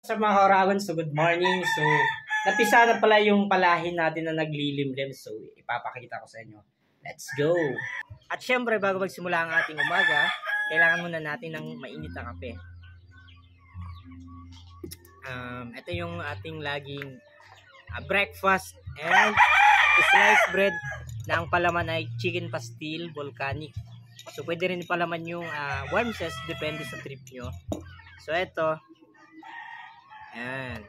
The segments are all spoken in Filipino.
Sa mga kaurawan, so good morning. So, napisa na pala yung palahin natin na naglilimlim. So, ipapakita ko sa inyo. Let's go! At syempre, bago magsimula ang ating umaga, kailangan muna natin ng mainit na kape. Ito yung ating laging breakfast and sliced bread na ang palaman ay chicken pastil volcanic. So, pwede rin palaman yung wormses, depende sa trip nyo. So, ito. Ayan.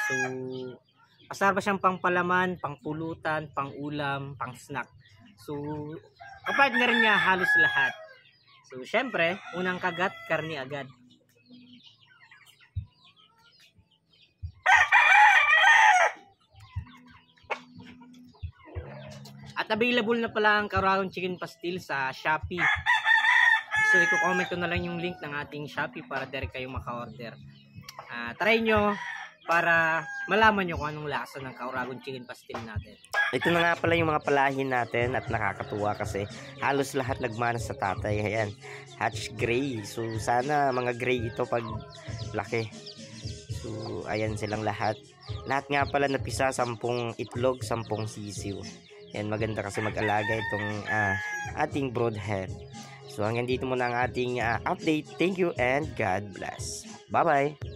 So, masarap pa siyang pangpalaman, pangpulutan, pangulam, pang snack. So, kapag na rin niya halos lahat. So, syempre, unang kagat, karni agad. At available na pala ang Kaurawan Chicken Pastil sa Shopee. So, i-comment ko na lang yung link ng ating Shopee para direct kayong maka-order. Try nyo para malaman nyo kung anong lasa ng Kaurawan Chicken Pastil natin. Ito na nga pala yung mga palahin natin at nakakatuwa kasi halos lahat nagmana sa tatay. Ayan, hatch gray. So, sana mga gray ito pag laki. So, ayan silang lahat. Lahat nga pala napisa 10 itlog, 10 sisiw. Ayan, maganda kasi mag-alaga itong ating broodhen. So hanggang dito muna ang ating update. Thank you and God bless. Bye-bye!